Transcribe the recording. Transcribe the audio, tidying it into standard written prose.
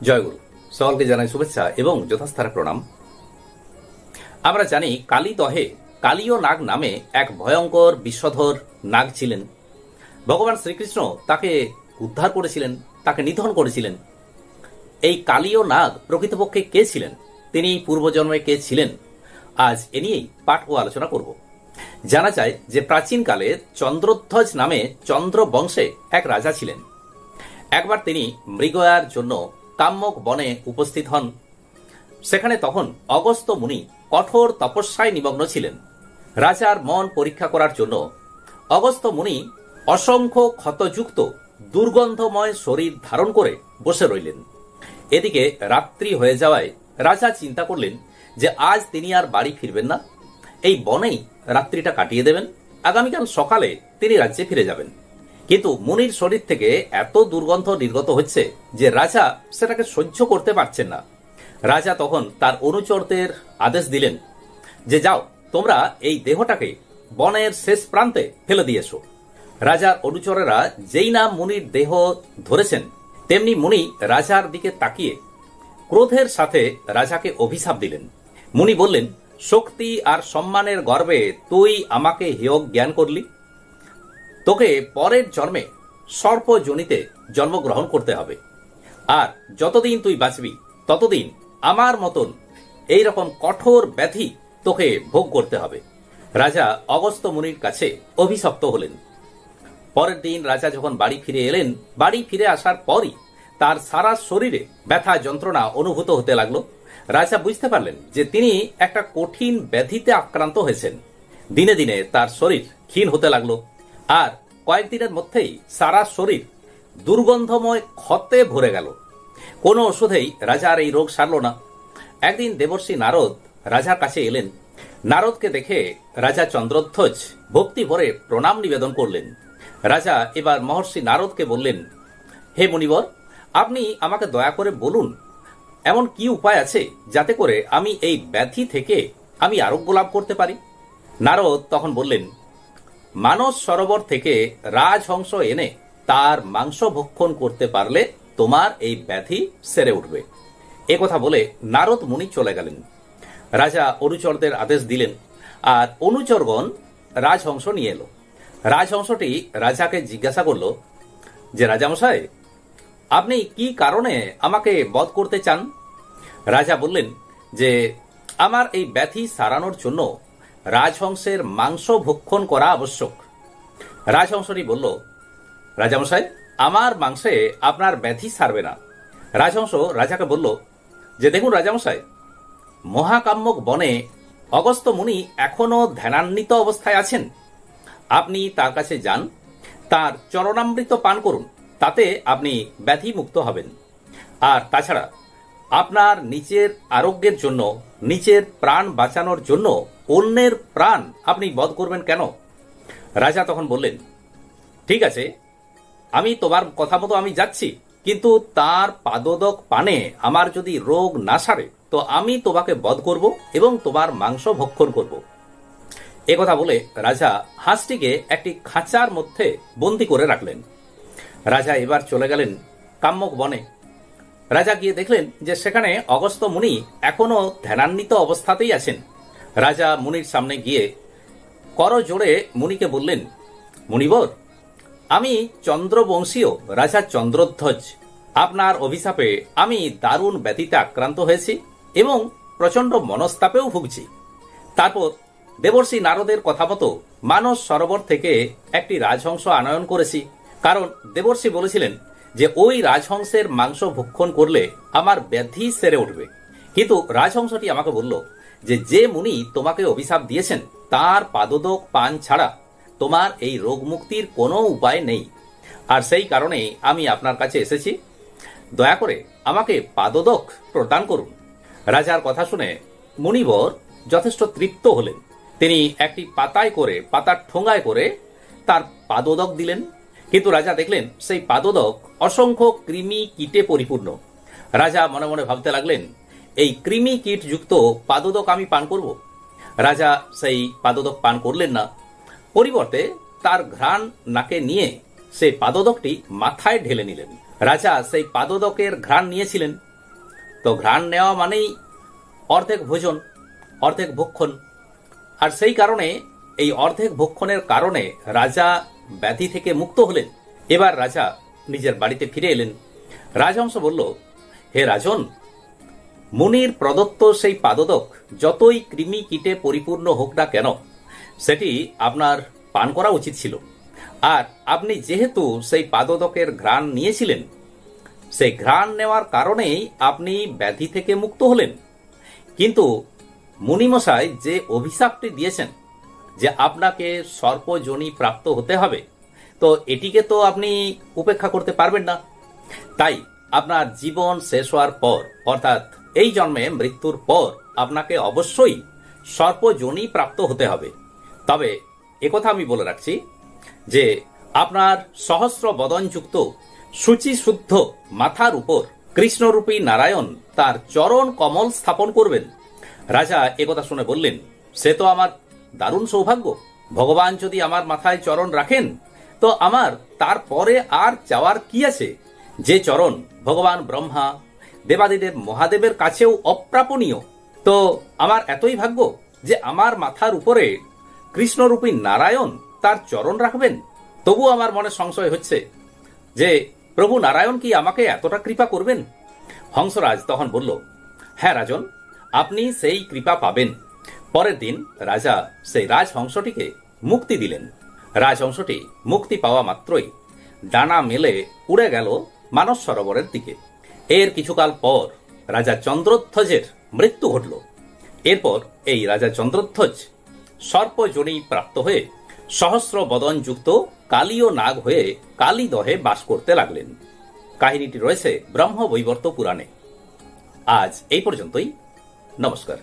জয়গুরু। সকলকে জানাই শুভেচ্ছা এবং যথাস্থানে প্রণাম। আমরা জানি কালীদহে কালীয় নাগ নামে এক ভয়ঙ্কর বিষধর নাগ ছিলেন। ভগবান শ্রীকৃষ্ণ তাকে উদ্ধার করেছিলেন, তাকে নিধন করেছিলেন। এই কালীয় নাগ প্রকৃতপক্ষে কে ছিলেন, তিনি পূর্বজন্মে কে ছিলেন, আজ এ নিয়েই পাঠ ও আলোচনা করব। জানা যায় যে প্রাচীনকালে চন্দ্রধ্বজ নামে চন্দ্র বংশে এক রাজা ছিলেন। একবার তিনি মৃগয়ার জন্য কাম্যক বনে উপস্থিত হন। সেখানে তখন অগস্ত্য মুনি কঠোর তপস্যায় নিমগ্ন ছিলেন। রাজার মন পরীক্ষা করার জন্য অগস্ত্য মুনি অসংখ্য ক্ষতযুক্ত দুর্গন্ধময় শরীর ধারণ করে বসে রইলেন। এদিকে রাত্রি হয়ে যাওয়ায় রাজা চিন্তা করলেন যে আজ তিনি আর বাড়ি ফিরবেন না, এই বনেই রাত্রিটা কাটিয়ে দেবেন, আগামীকাল সকালে তিনি রাজ্যে ফিরে যাবেন। কিন্তু মুনির শরীর থেকে এত দুর্গন্ধ নির্গত হচ্ছে যে রাজা সেটাকে সহ্য করতে পারছেন না। রাজা তখন তার অনুচরদের আদেশ দিলেন যে যাও, তোমরা এই দেহটাকে বনের শেষ প্রান্তে ফেলে দিয়ে এসো। রাজার অনুচরেরা যেই না মুনির দেহ ধরেছেন, তেমনি মুনি রাজার দিকে তাকিয়ে ক্রোধের সাথে রাজাকে অভিশাপ দিলেন। মুনি বললেন, শক্তি আর সম্মানের গর্বে তুই আমাকে হেয় জ্ঞান করলি, তোকে পরের জন্মে সর্পযোনিতে জন্মগ্রহণ করতে হবে, আর যতদিন তুই বাঁচবি ততদিন আমার মতন এইরকম কঠোর ব্যাধি তোকে ভোগ করতে হবে। রাজা অগস্ত্য মুনির কাছে অভিশপ্ত হলেন। পরের দিন রাজা যখন বাড়ি ফিরে এলেন, বাড়ি ফিরে আসার পরই তার সারা শরীরে ব্যথা যন্ত্রণা অনুভূত হতে লাগলো। রাজা বুঝতে পারলেন যে তিনি একটা কঠিন ব্যাধিতে আক্রান্ত হয়েছেন। দিনে দিনে তার শরীর ক্ষীণ হতে লাগলো, আর কয়েকদিনের মধ্যেই সারা শরীর দুর্গন্ধময় ক্ষতে ভরে গেল। কোনো ওষুধেই রাজার এই রোগ সারল না। একদিন দেবর্ষি নারদ রাজার কাছে এলেন। নারদকে দেখে রাজা চন্দ্রধ্বজ ভক্তি ভরে প্রণাম নিবেদন করলেন। রাজা এবার মহর্ষি নারদকে বললেন, হে মুনিবর, আপনি আমাকে দয়া করে বলুন এমন কি উপায় আছে যাতে করে আমি এই ব্যাধি থেকে আমি আরোগ্য লাভ করতে পারি। নারদ তখন বললেন, মানস সরোবর থেকে রাজহংস এনে তার মাংস ভক্ষণ করতে পারলে তোমার এই ব্যাধি সেরে উঠবে। কথা বলে নারদ মুনি চলে গেলেন। রাজা অনুচরদের আদেশ দিলেন, আর অনুচরগণ রাজহংস নিয়ে এলো। রাজহংসটি রাজাকে জিজ্ঞাসা করল যে রাজামশাই, আপনি কি কারণে আমাকে বধ করতে চান? রাজা বললেন যে আমার এই ব্যাধি সারানোর জন্য রাজহংসের মাংস ভক্ষণ করা আবশ্যক। রাজহংসটি বলল, রাজামশাই, আমার মাংসে আপনার ব্যাধি সারবে না। রাজহংস রাজাকে বলল যে দেখুন রাজামশাই, মহাকাম্যক বনে অগস্ত্য মুনি এখনো ধ্যানান্বিত অবস্থায় আছেন। আপনি তার কাছে যান, তার চরণামৃত পান করুন, তাতে আপনি ব্যাধি মুক্ত হবেন। আর তাছাড়া আপনার নিজের আরোগ্যের জন্য, নিজের প্রাণ বাঁচানোর জন্য অন্যের প্রাণ আপনি বধ করবেন কেন? রাজা তখন বললেন, ঠিক আছে, আমি তোমার কথা মতো আমি যাচ্ছি, কিন্তু তার পাদোদক পানে আমার যদি রোগ না সারে তো আমি তোমাকে বধ করব এবং তোমার মাংস ভক্ষণ করব। কথা বলে রাজা হাঁসটিকে একটি খাঁচার মধ্যে বন্দী করে রাখলেন। রাজা এবার চলে গেলেন কাম্যক বনে। রাজা গিয়ে দেখলেন যে সেখানে অগস্ত্য মুনি এখনো ধ্যানান্বিত অবস্থাতেই আছেন। রাজা মুনির সামনে গিয়ে করজোড়ে মুনিকে বললেন, মুনিবর, আমি চন্দ্রবংশীয় রাজা চন্দ্রধ্বজ। আপনার অভিশাপে আমি দারুণ ব্যাধিতে আক্রান্ত হয়েছি এবং প্রচন্ড মনস্তাপেও ভুগছি। তারপর দেবর্ষি নারদের কথা মতো মানস সরোবর থেকে একটি রাজহংস আনয়ন করেছি, কারণ দেবর্ষি বলেছিলেন যে ওই রাজহংসের মাংস ভক্ষণ করলে আমার ব্যাধি সেরে উঠবে। কিন্তু রাজহংসটি আমাকে বলল যে মুনি তোমাকে অভিশাপ দিয়েছেন তার পাদোদক পান ছাড়া তোমার এই রোগ মুক্তির কোনো উপায় নেই, আর সেই কারণে আমি আপনার কাছে এসেছি। দয়া করে আমাকে পাদোদক প্রদান করুন। রাজার কথা শুনে মুনিবর যথেষ্ট তৃপ্ত হলেন। তিনি একটি পাতার ঠোঙায় করে তার পাদোদক দিলেন। কিন্তু রাজা দেখলেন সেই পাদোদক অসংখ্য কৃমি কীটে পরিপূর্ণ। রাজা মনে মনে ভাবতে লাগলেন, এই কৃমি কীট যুক্ত পাদোদক আমি পান করব। রাজা সেই পাদোদক পান করলেন না, পরিবর্তে তার ঘ্রাণ নাকে নিয়ে সেই পাদোদকটি মাথায় ঢেলে নিলেন। রাজা সেই পাদোদকের ঘ্রাণ নিয়েছিলেন, তো ঘ্রাণ নেওয়া মানেই অর্ধেক ভোজন, অর্ধেক ভক্ষণ। আর সেই কারণে এই অর্ধেক ভক্ষণের কারণে রাজা ব্যাধি থেকে মুক্ত হলেন। এবার রাজা নিজের বাড়িতে ফিরে এলেন। রাজহংস বলল, হে রাজন, মুনির প্রদত্ত সেই পাদোদক যতই কৃমি কীটে পরিপূর্ণ হোক না কেন, সেটি আপনার পান করা উচিত ছিল। আর আপনি যেহেতু সেই পাদোদকের ঘ্রাণ নিয়েছিলেন, সেই ঘ্রাণ নেওয়ার কারণেই আপনি ব্যাধি থেকে মুক্ত হলেন। কিন্তু মুনিমশাই যে অভিশাপটি দিয়েছেন যে আপনাকে সর্পযোনি প্রাপ্ত হতে হবে, তো এটিকে তো আপনি উপেক্ষা করতে পারবেন না। তাই আপনার জীবন শেষ হওয়ার পর, অর্থাৎ এই জন্মে মৃত্যুর পর আপনাকে অবশ্যই সর্পযোনি প্রাপ্ত হতে হবে। তবে একথা আমি বলে রাখছি যে আপনার সহস্র বদনযুক্ত শুচি শুদ্ধ মাথার উপর কৃষ্ণরূপী নারায়ণ তার চরণ কমল স্থাপন করবেন। রাজা একথা শুনে বললেন, সে তো আমার দারুণ সৌভাগ্য। ভগবান যদি আমার মাথায় চরণ রাখেন, তো আমার তারপরে আর চাওয়ার কি আছে? যে চরণ ভগবান ব্রহ্মা, দেবাদিদেব মহাদেবের কাছেও অপ্রাপণীয়। তো আমার এতই ভাগ্য যে আমার মাথার উপরে কৃষ্ণরূপী নারায়ণ তার চরণ রাখবেন। তবু আমার মনে সংশয় হচ্ছে যে প্রভু নারায়ণ কি আমাকে এতটা কৃপা করবেন? হংসরাজ তখন বলল, হ্যাঁ রাজন, আপনি সেই কৃপা পাবেন। পরের দিন রাজা সেই রাজহংসটিকে মুক্তি দিলেন। রাজহংসটি মুক্তি পাওয়া মাত্রই ডানা মেলে উড়ে গেল মানস সরোবরের দিকে। এর কিছুকাল পর রাজা চন্দ্রধ্বজের মৃত্যু ঘটল। এরপর এই রাজা চন্দ্রধ্বজ সর্পযোনি প্রাপ্ত হয়ে সহস্র বদনযুক্ত কালীয় নাগ হয়ে কালীদহে বাস করতে লাগলেন। কাহিনীটি রয়েছে ব্রহ্মবৈবর্ত পুরাণে। আজ এই পর্যন্তই। নমস্কার।